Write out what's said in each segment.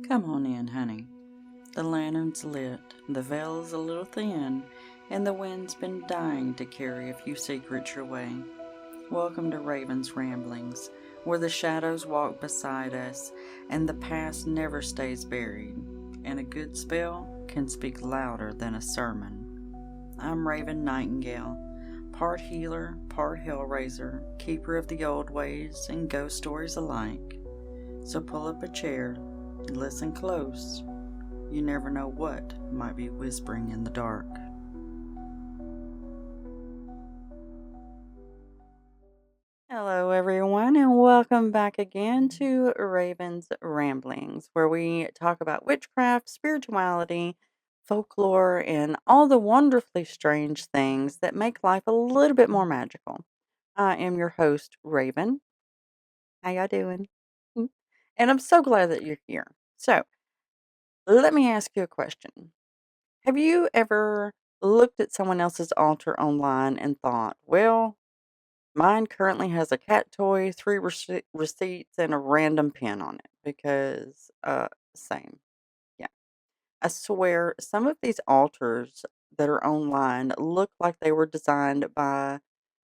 Come on in, honey. The lantern's lit, the veil's a little thin, and the wind's been dying to carry a few secrets your way. Welcome to Raven's Ramblings, where the shadows walk beside us and the past never stays buried, and a good spell can speak louder than a sermon. I'm Raven Nightingale, part healer, part hellraiser, keeper of the old ways and ghost stories alike. So pull up a chair and listen close. You never know what might be whispering in the dark. Hello, everyone, and welcome back again to Raven's Ramblings, where we talk about witchcraft, spirituality, folklore, and all the wonderfully strange things that make life a little bit more magical. I am your host, Raven. How y'all doing? Mm. And I'm so glad that you're here. So, let me ask you a question. Have you ever looked at someone else's altar online and thought, well, mine currently has a cat toy, three receipts, and a random pin on it? Because, same. Yeah. I swear, some of these altars that are online look like they were designed by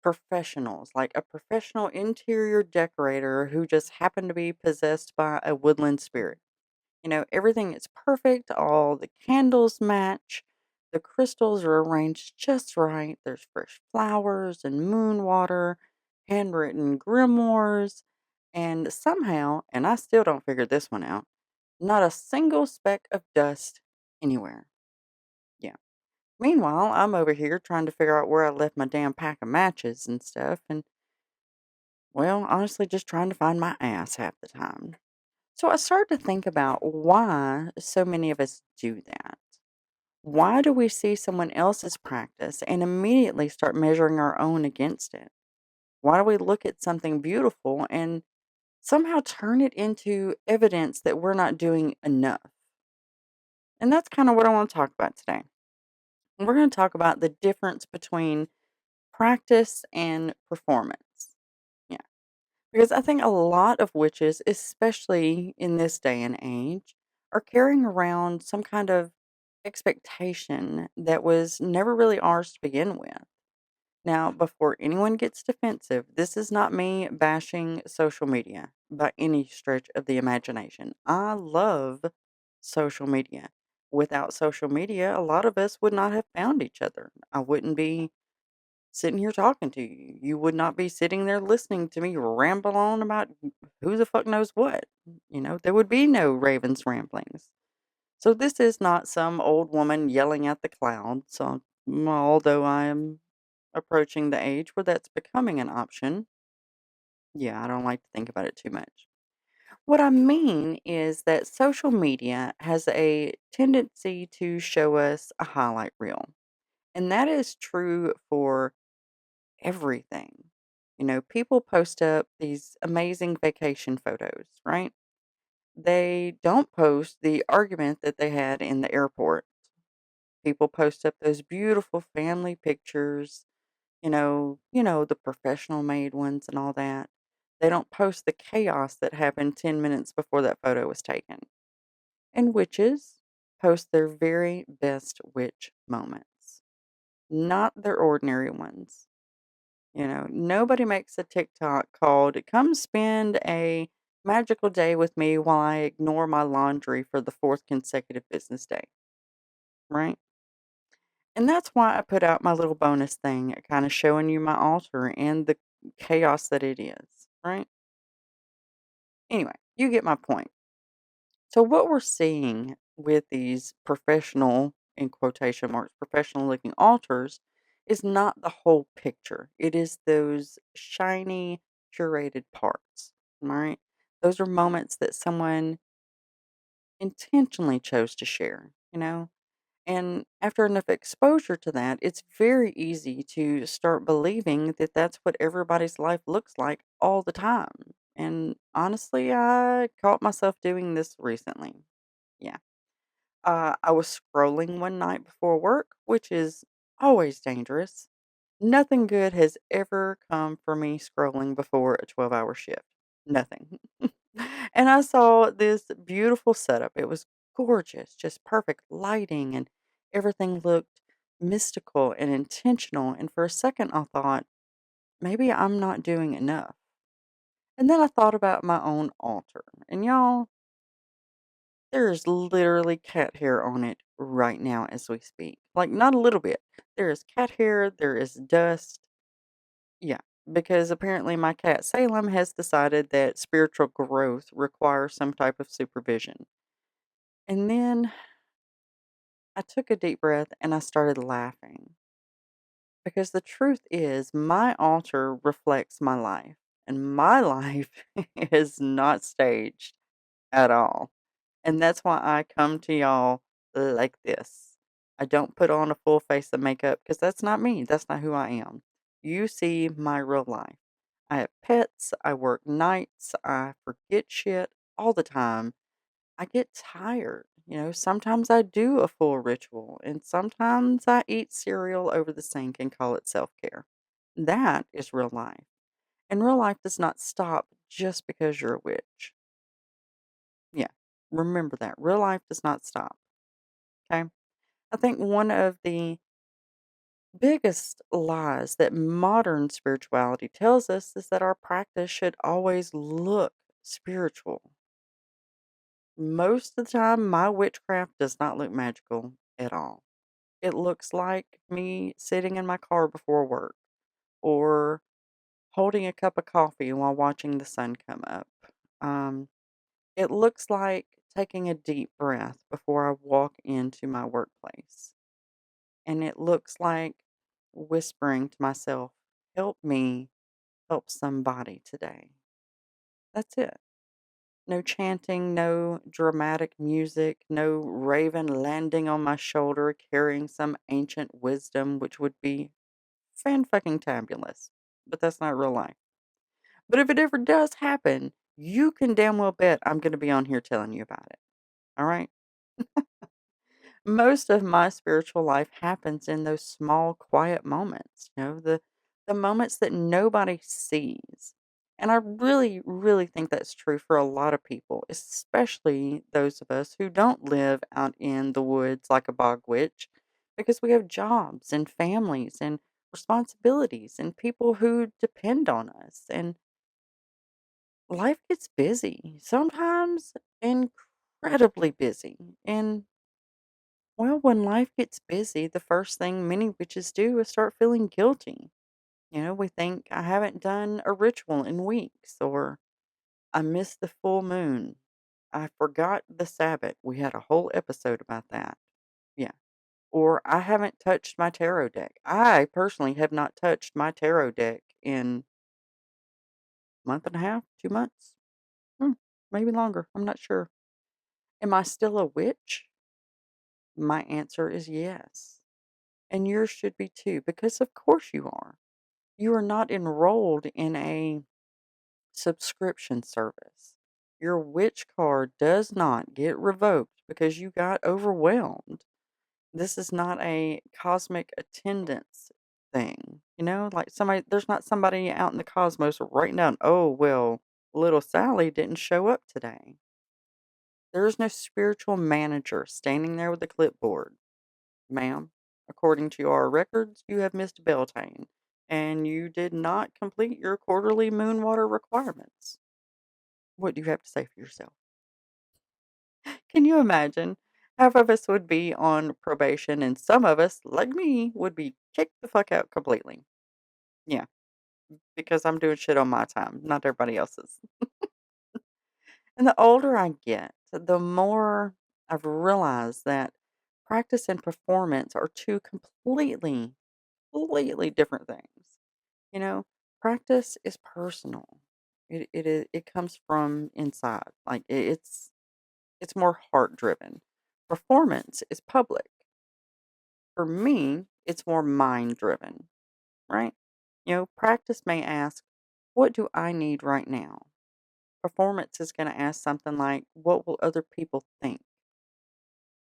professionals, like a professional interior decorator who just happened to be possessed by a woodland spirit. Everything is perfect. All the candles match. The crystals are arranged just right. There's fresh flowers and moon water, handwritten grimoires, and somehow, and I still don't figure this one out, not a single speck of dust anywhere. Yeah. Meanwhile, I'm over here trying to figure out where I left my damn pack of matches and stuff, and, well, honestly, just trying to find my ass half the time. So I started to think about why so many of us do that. Why do we see someone else's practice and immediately start measuring our own against it? Why do we look at something beautiful and somehow turn it into evidence that we're not doing enough? And that's kind of what I want to talk about today. We're going to talk about the difference between practice and performance. Yeah. Because I think a lot of witches, especially in this day and age, are carrying around some kind of expectation that was never really ours to begin with. Now, before anyone gets defensive, this is not me bashing social media by any stretch of the imagination. I love social media. Without social media, a lot of us would not have found each other. I wouldn't be sitting here talking to you. You would not be sitting there listening to me ramble on about who the fuck knows what. There would be no Ravens ramblings. So this is not some old woman yelling at the clouds. So, although I am approaching the age where that's becoming an option, yeah, I don't like to think about it too much. What I mean is that social media has a tendency to show us a highlight reel. And that is true for everything. People post up these amazing vacation photos, right? They don't post the argument that they had in the airport. People post up those beautiful family pictures, the professional made ones and all that. They don't post the chaos that happened 10 minutes before that photo was taken. And witches post their very best witch moments, not their ordinary ones. Nobody makes a TikTok called "Come spend a magical day with me while I ignore my laundry for the fourth consecutive business day." Right? And that's why I put out my little bonus thing, kind of showing you my altar and the chaos that it is. Right? Anyway, you get my point. So, what we're seeing with these professional, in quotation marks, professional looking altars is not the whole picture. It is those shiny, curated parts, right? Those are moments that someone intentionally chose to share. And after enough exposure to that, it's very easy to start believing that that's what everybody's life looks like all the time. And honestly, I caught myself doing this recently. Yeah. I was scrolling one night before work, which is always dangerous. Nothing good has ever come for me scrolling before a 12-hour shift. Nothing. And I saw this beautiful setup. It was gorgeous, just perfect lighting, and everything looked mystical and intentional. And for a second, I thought, maybe I'm not doing enough. And then I thought about my own altar. And y'all, there is literally cat hair on it right now as we speak. Like, not a little bit. There is cat hair, there is dust. Yeah, because apparently my cat Salem has decided that spiritual growth requires some type of supervision. And then I took a deep breath and I started laughing because the truth is, my altar reflects my life, and my life is not staged at all. And that's why I come to y'all like this. I don't put on a full face of makeup because that's not me. That's not who I am. You see my real life. I have pets. I work nights. I forget shit all the time. I get tired. Sometimes I do a full ritual, and sometimes I eat cereal over the sink and call it self care. That is real life. And real life does not stop just because you're a witch. Yeah. Remember that. Real life does not stop. Okay. I think one of the biggest lies that modern spirituality tells us is that our practice should always look spiritual. Most of the time, my witchcraft does not look magical at all. It looks like me sitting in my car before work or holding a cup of coffee while watching the sun come up. Um, it looks like taking a deep breath before I walk into my workplace. And it looks like whispering to myself, help me help somebody today. That's it. No chanting, no dramatic music, no raven landing on my shoulder carrying some ancient wisdom, which would be fan fucking tabulous. But that's not real life. But if it ever does happen, you can damn well bet I'm going to be on here telling you about it. All right. Most of my spiritual life happens in those small, quiet moments, the moments that nobody sees. And I really, really think that's true for a lot of people, especially those of us who don't live out in the woods like a bog witch, because we have jobs and families and responsibilities and people who depend on us. And life gets busy, sometimes incredibly busy. And well, when life gets busy, the first thing many witches do is start feeling guilty. We think, I haven't done a ritual in weeks, or I missed the full moon. I forgot the Sabbath. We had a whole episode about that. Yeah. Or I haven't touched my tarot deck. I personally have not touched my tarot deck in a month and a half, 2 months, hmm, maybe longer. I'm not sure. Am I still a witch? My answer is yes. And yours should be too, because of course you are. You are not enrolled in a subscription service. Your witch card does not get revoked because you got overwhelmed. This is not a cosmic attendance thing. Like there's not somebody out in the cosmos writing down, oh, well, little Sally didn't show up today. There is no spiritual manager standing there with a clipboard. Ma'am, according to our records, you have missed Beltane, and you did not complete your quarterly moon water requirements. What do you have to say for yourself? Can you imagine? Half of us would be on probation, and some of us, like me, would be kicked the fuck out completely. Yeah, because I'm doing shit on my time, not everybody else's. And the older I get, the more I've realized that practice and performance are two completely different things. You know, practice is personal. It comes from inside. Like it's more heart driven. Performance is public. For me, it's more mind driven, right? Practice may ask, what do I need right now? Performance is going to ask something like, what will other people think?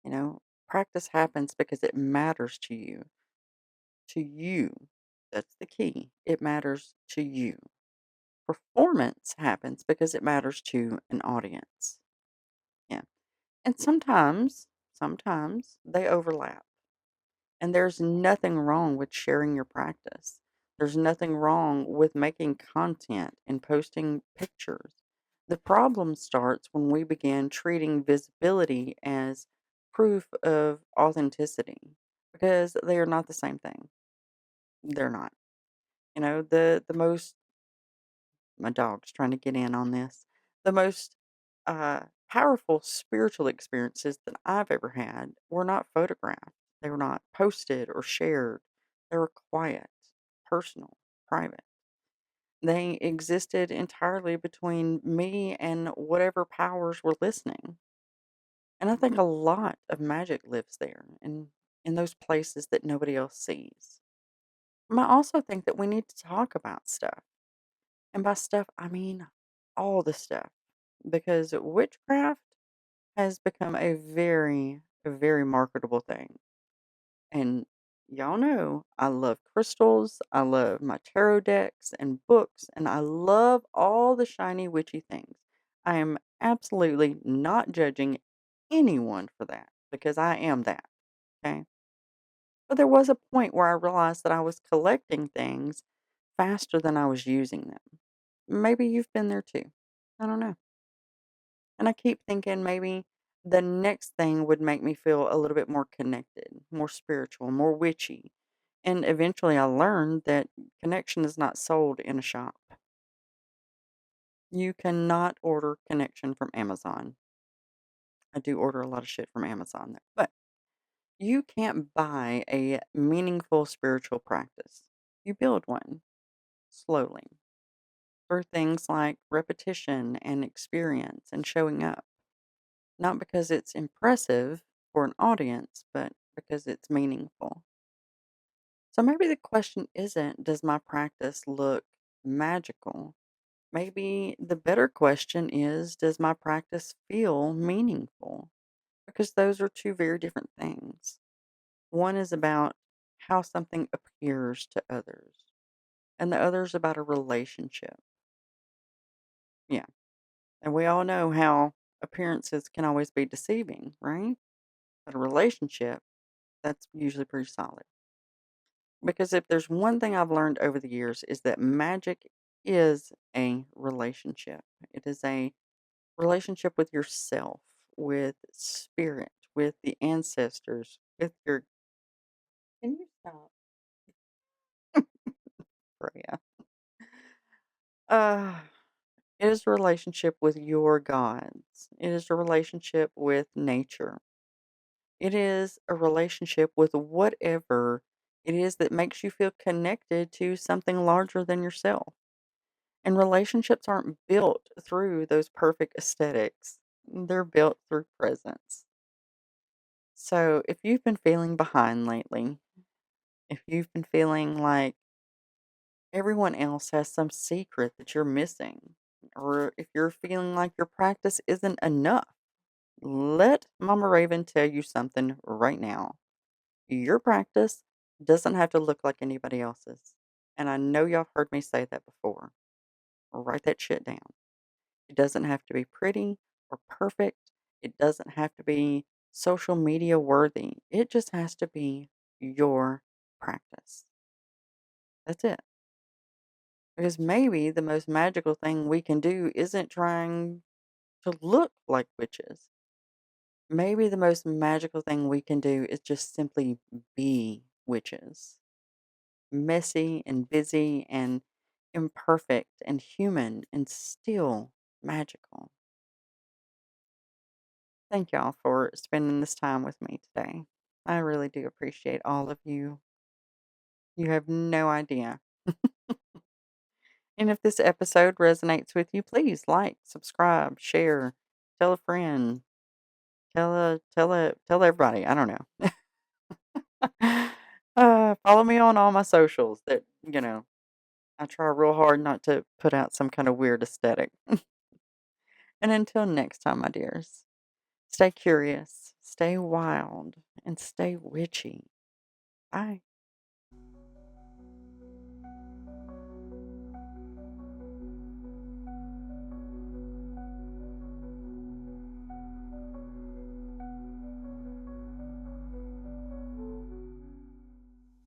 You know, practice happens because it matters to you. To you. That's the key. It matters to you. Performance happens because it matters to an audience. Yeah. And sometimes they overlap. And there's nothing wrong with sharing your practice. There's nothing wrong with making content and posting pictures. The problem starts when we begin treating visibility as proof of authenticity because they are not the same thing. They're not. The most my dog's trying to get in on this. The most powerful spiritual experiences that I've ever had were not photographed. They were not posted or shared. They were quiet, personal, private. They existed entirely between me and whatever powers were listening. And I think a lot of magic lives there in those places that nobody else sees. I also think that we need to talk about stuff. And by stuff, I mean all the stuff. Because witchcraft has become a very marketable thing. And y'all know I love crystals, I love my tarot decks and books, and I love all the shiny witchy things. I am absolutely not judging anyone for that because I am that. Okay. But there was a point where I realized that I was collecting things faster than I was using them. Maybe you've been there too. I don't know. And I keep thinking maybe the next thing would make me feel a little bit more connected, more spiritual, more witchy. And eventually I learned that connection is not sold in a shop. You cannot order connection from Amazon. I do order a lot of shit from Amazon, though. But you can't buy a meaningful spiritual practice. You build one slowly through things like repetition and experience and showing up. Not because it's impressive for an audience, but because it's meaningful. So maybe the question isn't, does my practice look magical? Maybe the better question is, does my practice feel meaningful? Because those are two very different things. One is about how something appears to others, and the other is about a relationship. Yeah. And we all know how appearances can always be deceiving, right? But a relationship, that's usually pretty solid. Because if there's one thing I've learned over the years is that magic is a relationship. It is a relationship with yourself, with spirit, with the ancestors, with your Can you stop? Freya. Uh, it is a relationship with your gods. It is a relationship with nature. It is a relationship with whatever it is that makes you feel connected to something larger than yourself. And relationships aren't built through those perfect aesthetics. They're built through presence. So if you've been feeling behind lately, if you've been feeling like everyone else has some secret that you're missing, or if you're feeling like your practice isn't enough, let Mama Raven tell you something right now. Your practice doesn't have to look like anybody else's. And I know y'all heard me say that before. Write that shit down. It doesn't have to be pretty or perfect. It doesn't have to be social media worthy. It just has to be your practice. That's it. Because maybe the most magical thing we can do isn't trying to look like witches. Maybe the most magical thing we can do is just simply be witches. Messy and busy and imperfect and human and still magical. Thank y'all for spending this time with me today. I really do appreciate all of you. You have no idea. And if this episode resonates with you, please like, subscribe, share, tell a friend, tell everybody. I don't know. Follow me on all my socials. I try real hard not to put out some kind of weird aesthetic. And until next time, my dears, stay curious, stay wild, and stay witchy. Bye.